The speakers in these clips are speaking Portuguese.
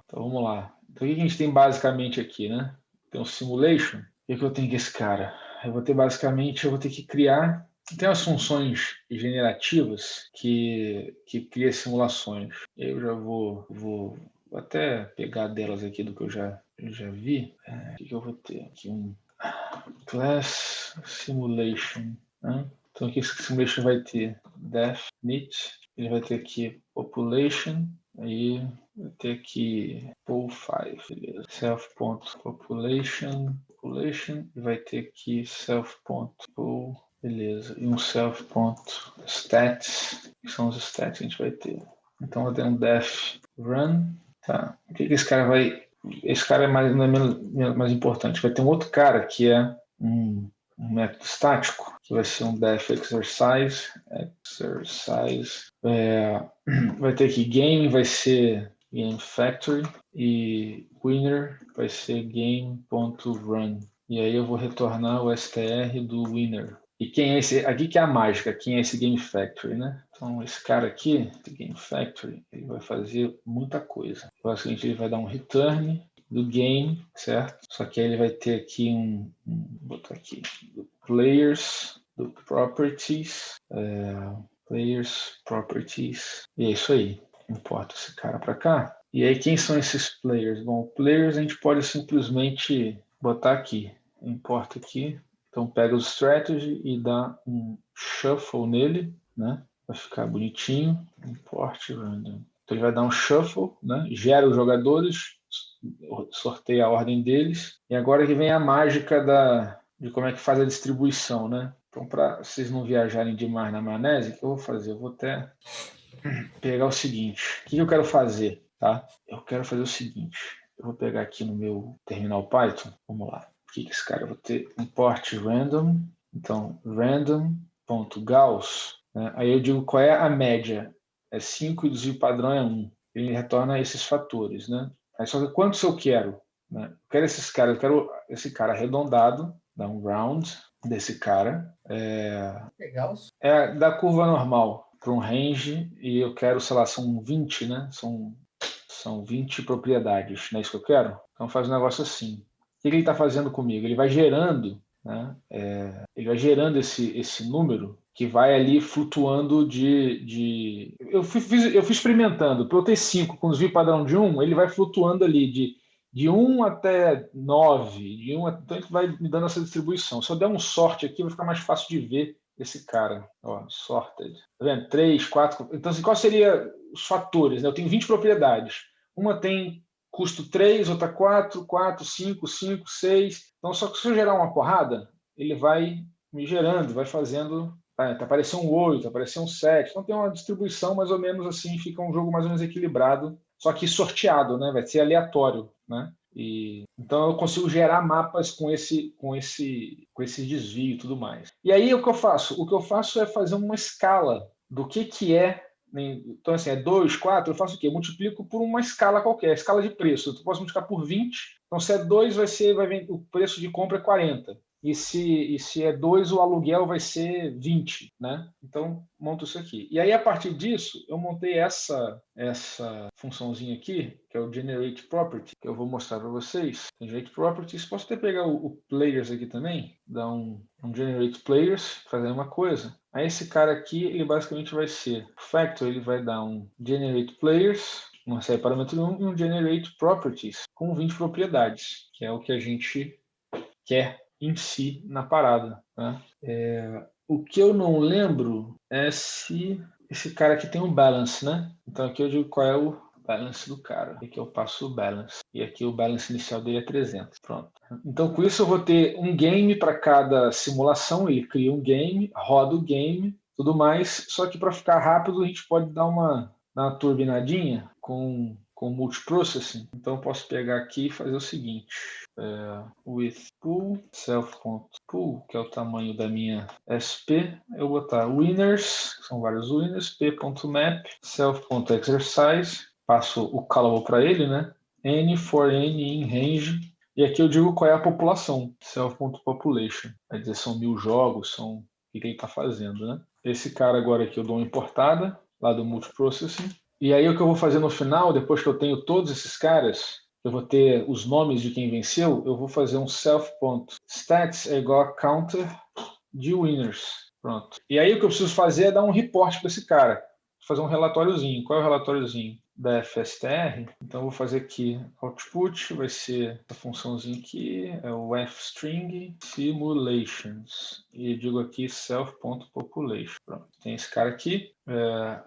Então vamos lá. Então o que a gente tem basicamente aqui, né? Tem um simulation. O que eu tenho com esse cara? Eu vou ter que criar. Tem umas funções generativas que cria simulações. Eu já vou até pegar delas aqui do que eu já vi. O que eu vou ter? Aqui um class simulation. Né? Então aqui esse simulation vai ter definite, ele vai ter aqui population, aí vai ter aqui pool5, beleza. Self.population, population, e vai ter aqui self.pool, beleza. E um self.stats, que são os stats que a gente vai ter. Então eu tenho um def run, tá? O que esse cara vai... Esse cara não é mais importante. Vai ter um outro cara que é um método estático, que vai ser um def exercise. Vai ter aqui game, vai ser game factory, e winner vai ser game.run. E aí eu vou retornar o str do winner. E quem é esse? Aqui que é a mágica, quem é esse Game Factory, né? Então esse cara aqui, esse Game Factory, ele vai fazer muita coisa. Basicamente ele vai dar um return do game, certo? Só que aí ele vai ter aqui vou botar aqui, do players, do properties, players, properties, e é isso aí. Importa esse cara para cá. E aí quem são esses players? Bom, players a gente pode simplesmente botar aqui, importa aqui. Então pega o strategy e dá um shuffle nele, né? Vai ficar bonitinho. Import random. Então ele vai dar um shuffle, né? Gera os jogadores, sorteia a ordem deles. E agora que vem a mágica de como é que faz a distribuição, né? Então, para vocês não viajarem demais na maionese, o que eu vou fazer? Eu vou até pegar o seguinte. O que eu quero fazer, tá? Eu quero fazer o seguinte. Eu vou pegar aqui no meu terminal Python. Vamos lá. O que esse cara? Eu vou ter import random. Então, random.gauss. Né? Aí eu digo qual é a média. É 5 e o desvio padrão é 1. Ele retorna esses fatores, né? Aí só que quantos eu quero? Né? Eu quero esses caras. Eu quero esse cara arredondado. Dá um round desse cara. Legal. É da curva normal para um range e eu quero, sei lá, são 20, né? São 20 propriedades, não é isso que eu quero? Então faz um negócio assim. O que ele está fazendo comigo? Ele vai gerando, né? Ele vai gerando esse número que vai ali flutuando Eu fui experimentando. Para eu ter 5 com desvio padrão de 1, ele vai flutuando ali de 1 até 9. Então ele vai me dando essa distribuição. Se eu der um sorte aqui, vai ficar mais fácil de ver esse cara. Ó, sorted. Tá vendo? 3, 4. Então, assim, quais seriam os fatores? Né? Eu tenho 20 propriedades. Uma tem custo 3, outra 4, 4, 5, 5, 6. Então, só que se eu gerar uma porrada, ele vai me gerando, vai fazendo. Tá aparecendo um 8, apareceu um 7. Então tem uma distribuição mais ou menos assim, fica um jogo mais ou menos equilibrado, só que sorteado, né? Vai ser aleatório, né? Então eu consigo gerar mapas com esse desvio e tudo mais. E aí o que eu faço? O que eu faço é fazer uma escala do que é. Então, assim, é 2, 4, eu faço o quê? Eu multiplico por uma escala qualquer, escala de preço. Eu posso multiplicar por 20. Então, se é 2, o preço de compra é 40. E se é 2, o aluguel vai ser 20, né? Então, monto isso aqui. E aí, a partir disso, eu montei essa funçãozinha aqui, que é o Generate Property, que eu vou mostrar para vocês. Generate Properties, posso até pegar o Players aqui também, dar um Generate Players, fazer uma coisa. Aí esse cara aqui, ele basicamente vai ser Factor, ele vai dar um Generate Players, uma série de parâmetros 1 e um Generate Properties com 20 propriedades, que é o que a gente quer em si na parada. Né? O que eu não lembro é se esse cara aqui tem um balance, né? Então aqui eu digo qual é o balance do cara. Aqui eu passo o balance. E aqui o balance inicial dele é 300. Pronto. Então com isso eu vou ter um game para cada simulação. Ele cria um game, roda o game, tudo mais. Só que para ficar rápido a gente pode dar uma turbinadinha com multiprocessing. Então eu posso pegar aqui e fazer o seguinte. With pool, self.pool, que é o tamanho da minha SP, eu vou botar winners, que são vários winners, p.map, self.exercise, passo o callable para ele, né? N for N in range, e aqui eu digo qual é a população, self.population. Quer dizer, são 1000 jogos, são o que ele está fazendo, né? Esse cara agora aqui eu dou uma importada, lá do multiprocessing, E aí o que eu vou fazer no final, depois que eu tenho todos esses caras, eu vou ter os nomes de quem venceu, eu vou fazer um self.stats é igual a counter de winners. Pronto. E aí o que eu preciso fazer é dar um report para esse cara, fazer um relatóriozinho. Qual é o relatóriozinho? Da FSTR. Então eu vou fazer aqui output, vai ser essa funçãozinha aqui, é o fstring simulations. E eu digo aqui self.population. Pronto. Tem esse cara aqui,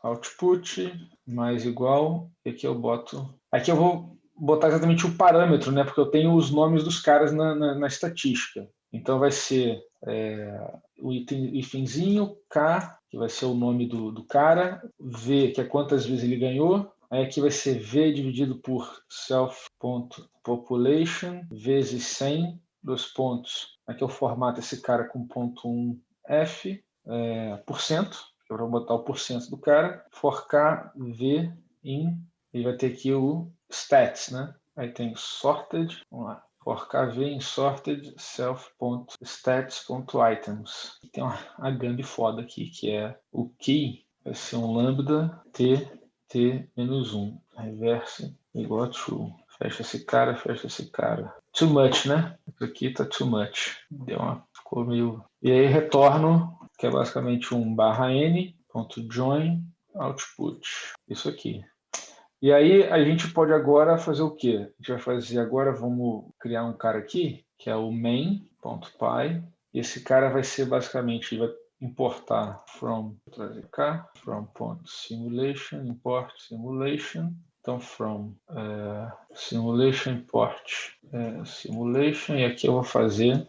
output mais igual, e aqui eu boto. Aqui eu vou botar exatamente o parâmetro, né? Porque eu tenho os nomes dos caras na estatística. Então vai ser o itemzinho K, que vai ser o nome do cara, V, que é quantas vezes ele ganhou. Aí aqui vai ser V dividido por self.population vezes 100, 2 pontos. Aqui eu formato esse cara com ponto 1F, por cento. Eu vou botar o porcento do cara. For K, V, in. E vai ter aqui o stats, né? Aí tem sorted, vamos lá. For KV in sorted self.stats.items. Tem uma gambi foda aqui, que é o key, vai ser um lambda t-1, reverse igual a true. Fecha esse cara, fecha esse cara. Too much, né? Isso aqui tá too much. Ficou meio... E aí retorno, que é basicamente um /n.join output. Isso aqui. E aí a gente pode agora fazer o quê? A gente vai fazer agora, vamos criar um cara aqui, que é o main.py. Esse cara vai ser basicamente, ele vai importar from, vou trazer cá, from.simulation, import simulation. Então from simulation import simulation, e aqui eu vou fazer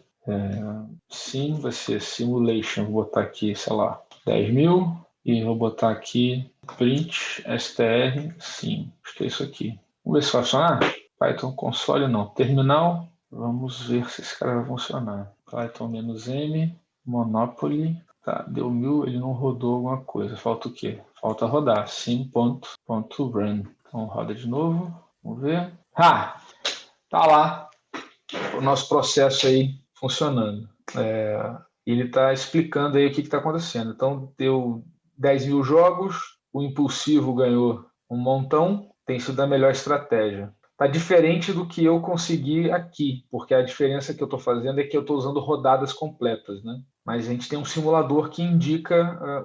sim, vai ser simulation, vou botar aqui, sei lá, 10.000. E vou botar aqui print str sim. Acho que é isso aqui. Vamos ver se vai funcionar. Python console não. Terminal. Vamos ver se esse cara vai funcionar. Python-m Monopoly. Tá, deu 1000, ele não rodou alguma coisa. Falta o quê? Falta rodar. sim.run. Então roda de novo. Vamos ver. Tá lá o nosso processo aí funcionando. Ele está explicando aí o que está acontecendo. Então, deu 10.000 jogos, o impulsivo ganhou um montão, tem sido a melhor estratégia. Está diferente do que eu consegui aqui, porque a diferença que eu estou fazendo é que eu estou usando rodadas completas, né? Mas a gente tem um simulador que indica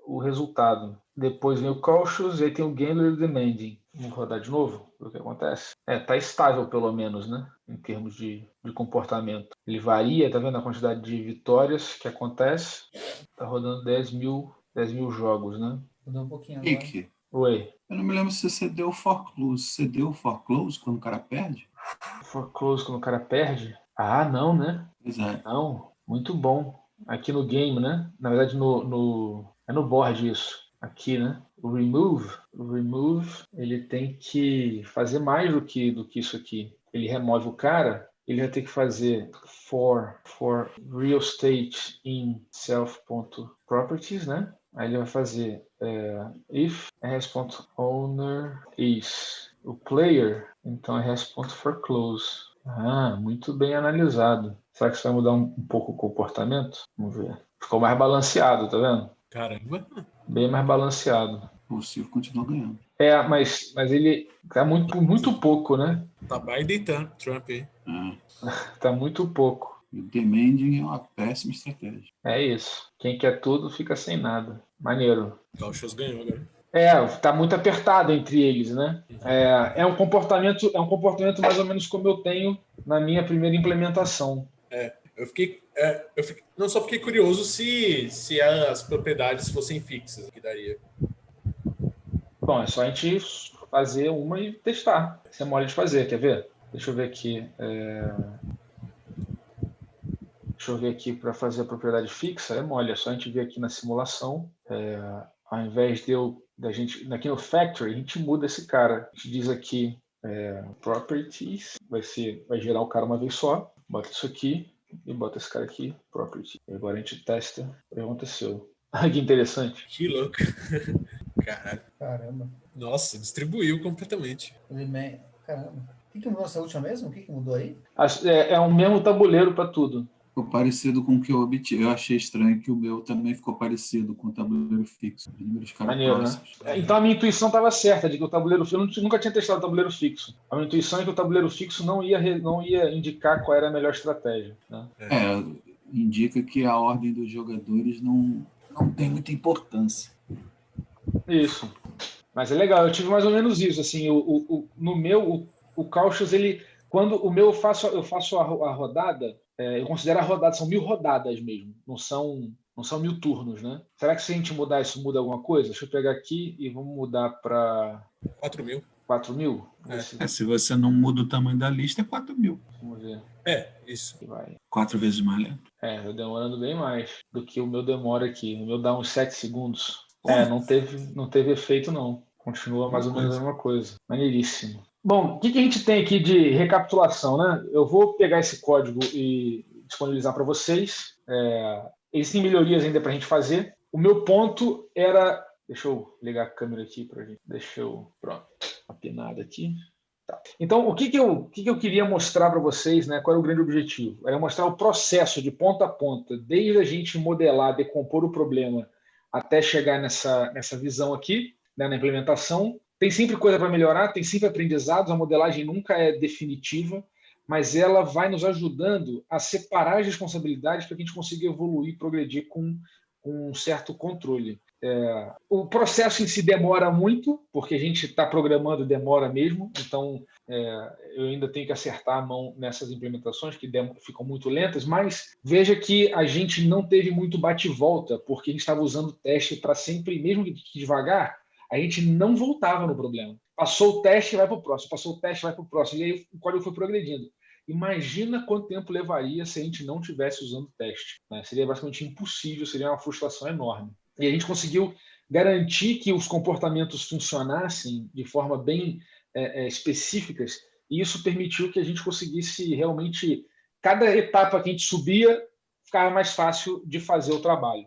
o resultado. Depois vem o cautious e aí tem o gambler demanding. Vamos rodar de novo, ver o que acontece. Tá estável pelo menos, né? Em termos de comportamento. Ele varia, tá vendo a quantidade de vitórias que acontece? Tá rodando 10.000 jogos, né? Mudou um pouquinho agora. Rick, Oi. eu não me lembro se você deu foreclose. Você deu foreclose quando o cara perde? Foreclose quando o cara perde? Ah, não, né? Pois é. Não, muito bom. Aqui no game, né? Na verdade, é no board isso. Aqui, né? O remove, ele tem que fazer mais do que isso aqui. Ele remove o cara, ele vai ter que fazer for real estate in self.properties, né? Aí ele vai fazer if s.owner is o player, então é s.foreclose. Ah, muito bem analisado. Será que isso vai mudar um pouco o comportamento? Vamos ver. Ficou mais balanceado, tá vendo? Caramba. Bem mais balanceado. O Silvio continua ganhando. Mas ele tá muito pouco, né? Tá Biden Trump aí. Tá muito pouco. E o demanding é uma péssima estratégia. É isso. Quem quer tudo fica sem nada. Maneiro. Gauchos ganhou agora. Tá muito apertado entre eles, né? É um comportamento mais ou menos como eu tenho na minha primeira implementação. Eu fiquei não só fiquei curioso se as propriedades fossem fixas, o que daria. Bom, é só a gente fazer uma e testar. Isso é mole de fazer, quer ver? Deixa eu ver aqui. Deixa eu ver aqui para fazer a propriedade fixa. É mole, é só a gente ver aqui na simulação. Ao invés da gente... Aqui no factory, a gente muda esse cara. A gente diz aqui properties. Vai gerar o cara uma vez só. Bota isso aqui e bota esse cara aqui, property. E agora a gente testa o que aconteceu. Que interessante. Que louco. Caramba. Nossa, distribuiu completamente. Caramba. O que mudou nessa última mesmo? O que mudou aí? É o mesmo tabuleiro para tudo. Ficou parecido com o que eu obtive. Eu achei estranho que o meu também ficou parecido com o tabuleiro fixo. Os números ficaram Maneiro, né? próximos. Então a minha intuição estava certa de que o tabuleiro fixo. Eu nunca tinha testado o tabuleiro fixo. A minha intuição é que o tabuleiro fixo não ia indicar qual era a melhor estratégia. Né? Indica que a ordem dos jogadores não tem muita importância. Isso. Mas é legal, eu tive mais ou menos isso. Assim, no meu, o Cautious, ele. Quando o meu eu faço a rodada, eu considero a rodada, são 1000 rodadas mesmo, não são 1000 turnos, né? Será que se a gente mudar isso, muda alguma coisa? Deixa eu pegar aqui e vamos mudar para 4.000. 4.000? Se você não muda o tamanho da lista, é 4.000. Vamos ver. Isso. Vai. 4 vezes mais lento. Eu demorando bem mais do que o meu demora aqui. O meu dá uns 7 segundos. Não teve efeito, não. Continua mais ou menos a mesma coisa. Maneiríssimo. Bom, o que a gente tem aqui de recapitulação, né? Eu vou pegar esse código e disponibilizar para vocês. Existem melhorias ainda para a gente fazer. O meu ponto era... Deixa eu ligar a câmera aqui para a gente. Pronto. Uma pinada aqui. Tá. Então, o que eu queria mostrar para vocês, né? Qual era o grande objetivo? Era mostrar o processo de ponta a ponta, desde a gente modelar, decompor o problema, até chegar nessa visão aqui, né, na implementação. Tem sempre coisa para melhorar, tem sempre aprendizados, a modelagem nunca é definitiva, mas ela vai nos ajudando a separar as responsabilidades para que a gente consiga evoluir, progredir com um certo controle. O processo em si demora muito, porque a gente está programando, demora mesmo, então eu ainda tenho que acertar a mão nessas implementações que ficam muito lentas, mas veja que a gente não teve muito bate-volta, porque a gente estava usando o teste para sempre, mesmo que devagar, a gente não voltava no problema. Passou o teste, vai para o próximo, passou o teste, vai para o próximo, e aí o código foi progredindo. Imagina quanto tempo levaria se a gente não tivesse usando o teste. Né? Seria basicamente impossível, seria uma frustração enorme. E a gente conseguiu garantir que os comportamentos funcionassem de forma bem específicas, e isso permitiu que a gente conseguisse realmente, cada etapa que a gente subia, ficava mais fácil de fazer o trabalho.